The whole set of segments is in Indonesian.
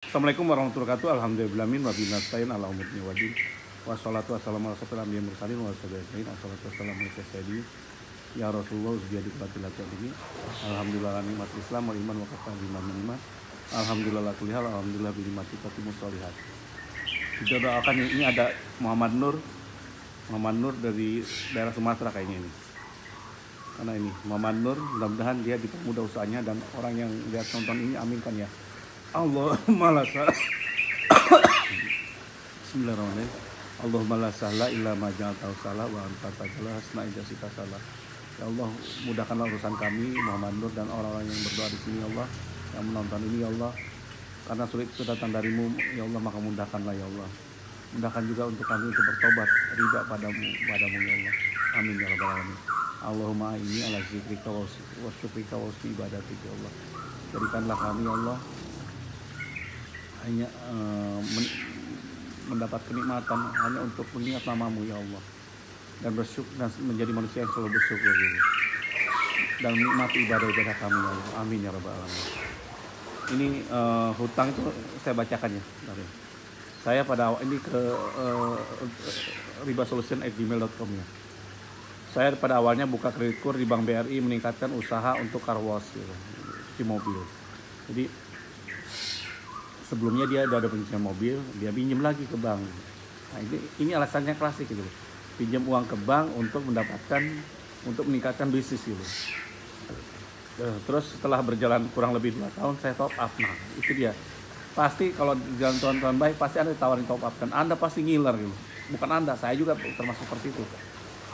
Assalamualaikum warahmatullahi wabarakatuh. Alhamdulillahirabbil alamin wa bihi nasta'in ala umuri waddin. Wassalatu wassalamu ala asyrofil anbiya'i wal mursalin wa ala wassalatu wassalamu ala sayyidina ya Rasulullah uzbiyadi qatilatul ini. Alhamdulillah nikmat Islam wal iman wa kafan bima minima. Alhamdulillah kulli hal alhamdulillah bi nikmati tatimmus sholihat. Kita doakan ini ada Muhammad Nur dari daerah Sumatera kayaknya ini. Karena ini Muhammad Nur, mudah-mudahan dia dipermudah usahanya dan orang yang lihat nonton ini aminkan ya. Allahumma la sahla Bismillahirrahmanirrahim. Allahumma la sahla illa ma ja'altahu sahla wa anta taj'alul hasna idza syi'ta sahla. Ya Allah, mudahkanlah urusan kami Muhammad Nur dan orang-orang yang berdoa di sini ya Allah, yang menonton ini ya Allah. Karena sulit itu datang darimu ya Allah, maka mudahkanlah ya Allah. Mudahkan juga untuk kami untuk bertobat ridha padamu ya Allah. Amin ya rabbal alamin. Allahumma inni ala zikrika wa syukrika wa husni ibadatika ya Allah. Berikanlah kami ya Allah hanya mendapat kenikmatan hanya untuk mengingat namamu ya Allah, dan bersyukur dan menjadi manusia yang selalu bersyukur ya Allah, dan menikmati ibadah kami ya Allah. Amin ya rabbal alamin. Ini hutang itu saya bacakan ya. Saya pada awal ini ke ribasolution@gmail.com ya. Saya pada awalnya buka kredit kur di Bank BRI meningkatkan usaha untuk car wash ya, cuci mobil. Jadi sebelumnya dia udah ada pencucian mobil, dia pinjam lagi ke bank. Nah, ini alasannya klasik gitu. Pinjam uang ke bank untuk meningkatkan bisnis gitu. Terus setelah berjalan kurang lebih 2 tahun saya top up. Nah, itu dia. Pasti kalau jalan tahun baik pasti Anda ditawarin top up dan Anda pasti ngiler gitu. Bukan Anda, saya juga termasuk seperti itu.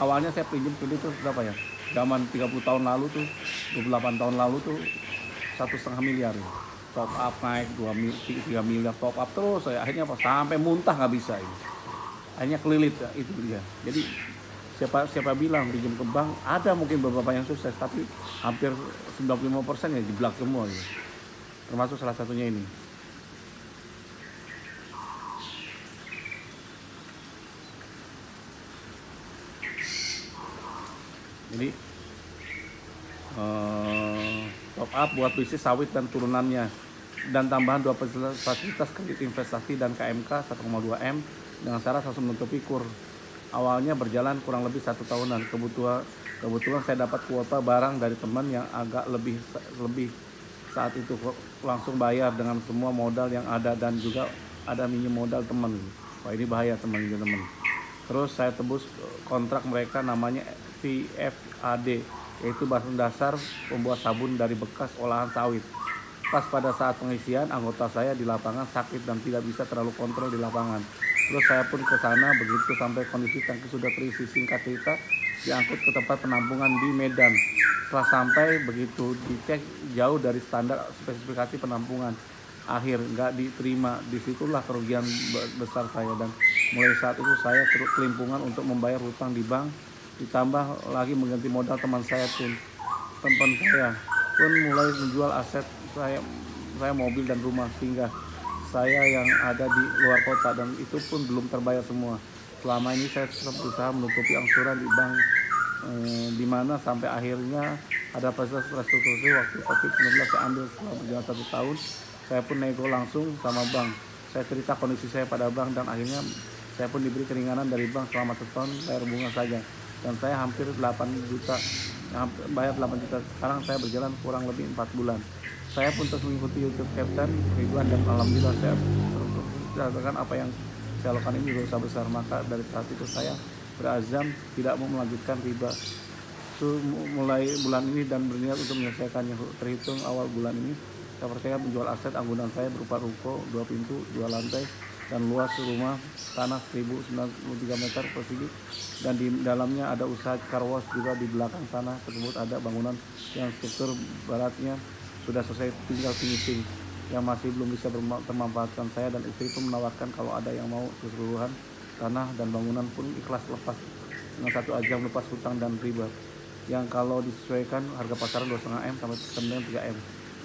Awalnya saya pinjam kredit itu berapa ya? Zaman 30 tahun lalu tuh, 28 tahun lalu tuh 1,5 miliar gitu. Top up naik 3 miliar top up terus saya akhirnya sampai muntah nggak bisa ini. Akhirnya kelilit ya, itu dia. Jadi siapa bilang pinjam ke bank, ada mungkin beberapa yang sukses tapi hampir 95% ya jeblak semua gitu. Termasuk salah satunya ini. Jadi top up buat bisnis sawit dan turunannya, dan tambahan 2 fasilitas kredit investasi dan KMK 1,2 M dengan syarat harus menutupi kur. Awalnya berjalan kurang lebih 1 tahunan. Kebetulan saya dapat kuota barang dari teman yang agak lebih saat itu, langsung bayar dengan semua modal yang ada dan juga ada minjem modal teman. Wah, ini bahaya teman. Terus saya tebus kontrak mereka namanya VFAD, yaitu bahan dasar pembuat sabun dari bekas olahan sawit. Pas pada saat pengisian, anggota saya di lapangan sakit dan tidak bisa terlalu kontrol di lapangan. Terus saya pun ke sana, begitu sampai kondisi tangki sudah terisi, singkat cerita diangkut ke tempat penampungan di Medan. Setelah sampai, begitu dicek jauh dari standar spesifikasi penampungan, akhir nggak diterima. Disitulah kerugian besar saya, dan mulai saat itu saya kelimpungan untuk membayar hutang di bank, ditambah lagi mengganti modal teman saya pun mulai menjual aset saya mobil dan rumah, sehingga saya yang ada di luar kota, dan itu pun belum terbayar semua. Selama ini saya tetap berusaha menutupi angsuran di bank, di mana sampai akhirnya ada proses restrukturasi waktu COVID-19 saya ambil. Setelah berjalan 1 tahun, saya pun nego langsung sama bank. Saya cerita kondisi saya pada bank, dan akhirnya saya pun diberi keringanan dari bank selama 1 tahun bayar bunga saja. Dan saya hampir 8 juta, bayar 8 juta. Sekarang saya berjalan kurang lebih 4 bulan. Saya pun terus mengikuti YouTube Captain Ridwan, dan alhamdulillah saya merasakan apa yang saya lakukan ini dosa besar. Maka dari saat itu saya berazam tidak mau melanjutkan riba. Mulai bulan ini dan berniat untuk menyelesaikannya. Terhitung awal bulan ini saya percaya menjual aset anggunan saya berupa ruko 2 pintu 2 lantai dan luas rumah tanah 1093 meter persegi, dan di dalamnya ada usaha car wash. Juga di belakang tanah tersebut ada bangunan yang struktur baratnya sudah selesai, tinggal finishing yang masih belum bisa termanfaatkan. Saya dan istri pun menawarkan kalau ada yang mau keseluruhan tanah dan bangunan pun ikhlas lepas dengan 1 jam lepas hutang dan riba, yang kalau disesuaikan harga pasaran 2,5 M sampai 3 M.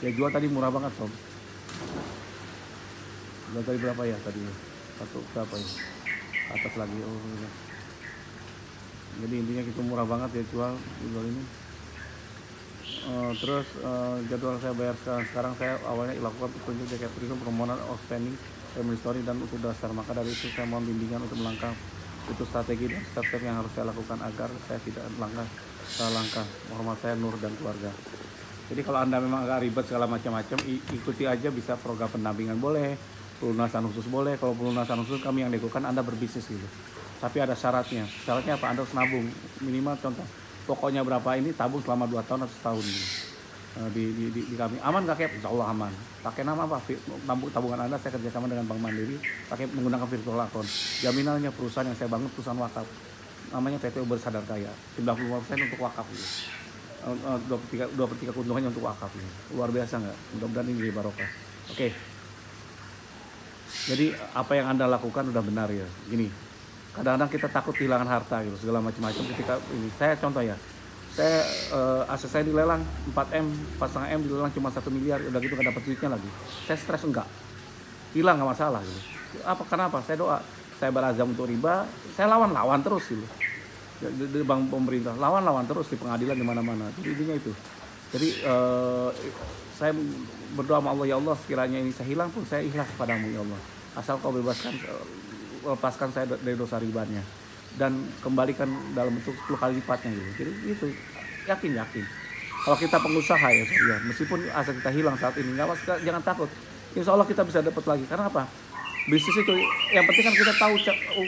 Ya jual tadi murah banget sob. Jual tadi berapa ya tadi? Satu berapa ya? Atas lagi. Oh ya. Jadi intinya itu murah banget ya jual ini. Terus jadwal saya bayar sekarang saya awalnya lakukan petunjuk jaket premium permohonan outstanding family story dan untuk dasar, maka dari itu saya mohon bimbingan untuk melangkah itu strategi dan step-step yang harus saya lakukan agar saya tidak salah langkah. Hormat saya Nur dan keluarga. Jadi kalau Anda memang agak ribet segala macam-macam, ikuti aja, bisa program pendampingan boleh, pelunasan khusus boleh. Kalau pelunasan khusus kami yang negokan, Anda berbisnis gitu. Tapi ada syaratnya. Syaratnya apa? Anda harus nabung minimal, contoh pokoknya berapa ini, tabung selama 2 tahun atau setahun gitu. Di kami aman nggak, Insya Allah aman. Pakai nama apa? Tabungan Anda saya kerjasama dengan Bank Mandiri, pakai menggunakan virtual account. Jaminannya perusahaan yang saya bangun perusahaan wakaf, namanya PT Uber Sadar Kaya, 95% untuk wakaf gitu. 2/3 keuntungannya untuk wakaf gitu. Luar biasa nggak? Mudah-mudahan ini jadi barokah. Oke. Jadi apa yang Anda lakukan udah benar ya. Gini, kadang-kadang kita takut kehilangan harta gitu, segala macam-macam ketika ini. Saya contoh ya, saya aset saya dilelang 4M, 4,5M dilelang cuma 1 miliar, udah gitu nggak dapat duitnya lagi. Saya stres enggak, hilang nggak masalah gitu. Kenapa? Saya doa, saya berazam untuk riba, saya lawan terus gitu. Di bank pemerintah, lawan terus di pengadilan di mana-mana. Jadi intinya itu. Jadi saya berdoa sama Allah, ya Allah sekiranya ini saya hilang pun saya ikhlas kepadamu ya Allah. Asal kau lepaskan saya dari dosa ribanya dan kembalikan dalam bentuk 10 kali lipatnya gitu. Jadi itu yakin. Kalau kita pengusaha ya, meskipun aset kita hilang saat ini, nggak apa, jangan takut. Insya Allah kita bisa dapat lagi. Karena apa? Bisnis itu yang penting kan kita tahu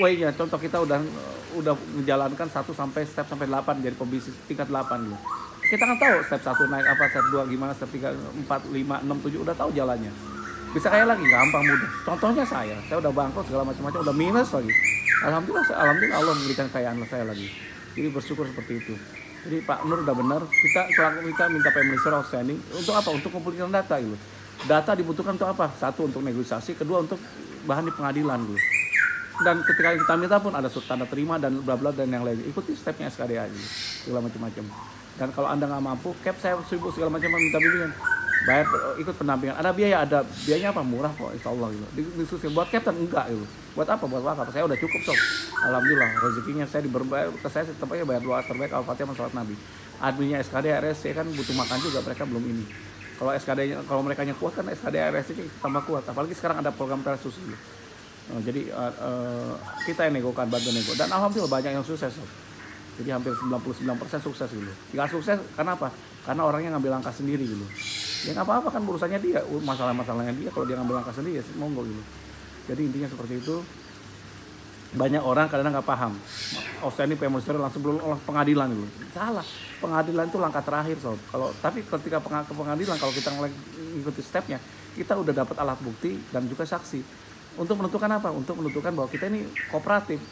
way-nya. Contoh kita udah menjalankan 1 sampai step sampai 8 jadi pebisnis tingkat 8 gitu. Kita kan tahu step 1 naik apa, step 2 gimana, step 3, 4, 5, 6, 7 udah tahu jalannya. Bisa kaya lagi, gampang, mudah. Contohnya saya udah bangkrut segala macam-macam, udah minus lagi. Alhamdulillah Allah memberikan kekayaan saya lagi. Jadi bersyukur seperti itu. Jadi Pak Nur udah benar, kita minta family story outstanding untuk apa? Untuk kumpulkan data gitu. Data dibutuhkan untuk apa? 1 untuk negosiasi, kedua untuk bahan di pengadilan gitu. Dan ketika kita minta pun ada tanda terima dan bla bla dan yang lain. Ikuti stepnya SKDA gitu, segala macam-macam. Dan kalau Anda nggak mampu, cap saya sibuk segala macam, minta bimbingan. Bayar ikut pendampingan, ada biayanya apa, murah kok insya Allah gitu. Diskusi buat captain enggak gitu, buat apa, buat wakaf, saya udah cukup sob. Alhamdulillah rezekinya saya diberbayar ke saya tetapnya bayar doa terbaik Al-Fatihah sama salat Nabi. Adminnya SKD RSC kan butuh makan juga, mereka belum ini. Kalau SKD-nya, kalau mereka kuat kan SKD RSC tambah kuat, apalagi sekarang ada program Persus gitu. Jadi kita yang negokan, bantu nego, dan alhamdulillah banyak yang sukses sob. Jadi hampir 99% sukses gitu. Nggak sukses karena apa? Karena orangnya ngambil langkah sendiri gitu. Ya nggak apa-apa kan urusannya dia, masalah-masalahnya dia, kalau dia ngambil langkah sendiri ya monggo gitu. Jadi intinya seperti itu. Banyak orang kadang-kadang nggak paham. Outstanding payment story langsung belum olah pengadilan gitu. Salah. Pengadilan itu langkah terakhir sob. Tapi ketika ke pengadilan kalau kita ngikuti stepnya, kita udah dapat alat bukti dan juga saksi. Untuk menentukan apa? Untuk menentukan bahwa kita ini kooperatif.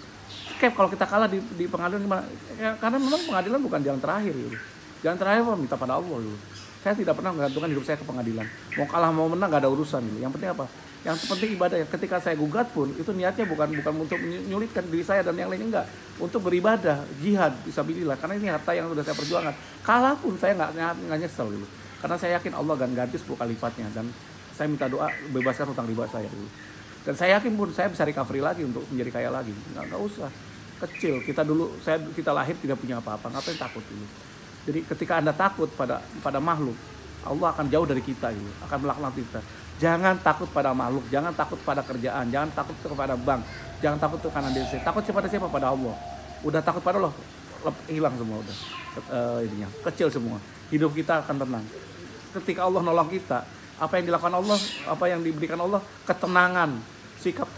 Kalau kita kalah di pengadilan gimana? Ya, karena memang pengadilan bukan jalan terakhir gitu. Jalan terakhir minta pada Allah gitu. Saya tidak pernah menggantungkan hidup saya ke pengadilan. Mau kalah mau menang gak ada urusan gitu. Yang penting apa? Yang penting ibadah ya. Ketika saya gugat pun itu niatnya bukan untuk menyulitkan diri saya dan yang lain, enggak. Untuk beribadah, jihad, fisabilillah. Karena ini harta yang sudah saya perjuangkan. Kalah pun saya nggak nyesel gitu. Karena saya yakin Allah akan ganti 10 kali lipatnya, dan saya minta doa bebaskan hutang riba saya dulu. Dan saya yakin pun saya bisa recovery lagi untuk menjadi kaya lagi. Nggak usah. Kecil, kita lahir tidak punya apa-apa, ngapain takut dulu. Jadi ketika Anda takut pada makhluk, Allah akan jauh dari kita gitu, akan melaknat kita. Jangan takut pada makhluk, jangan takut pada kerjaan, jangan takut kepada bank, jangan takut kepada DC. Takut kepada siapa? Pada Allah. Udah takut pada Allah, hilang semua udah. Ininya kecil semua. Hidup kita akan tenang. Ketika Allah nolong kita, apa yang dilakukan Allah, apa yang diberikan Allah, ketenangan, sikap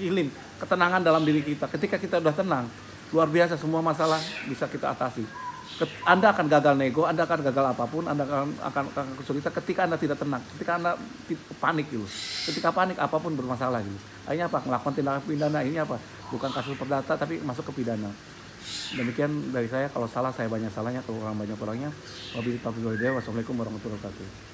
healing, ketenangan dalam diri kita. Ketika kita udah tenang, luar biasa, semua masalah bisa kita atasi. Anda akan gagal nego, Anda akan gagal apapun, Anda akan kesulitan ketika Anda tidak tenang, ketika Anda panik gitu. Ketika panik apapun bermasalah gitu. Akhirnya apa? Melakukan tindakan pidana. Ini apa? Bukan kasus perdata tapi masuk ke pidana. Demikian dari saya. Kalau salah saya banyak salahnya, kalau orang banyak orangnya. Wabillahi taufiq wal hidayah. Wassalamualaikum warahmatullahi wabarakatuh.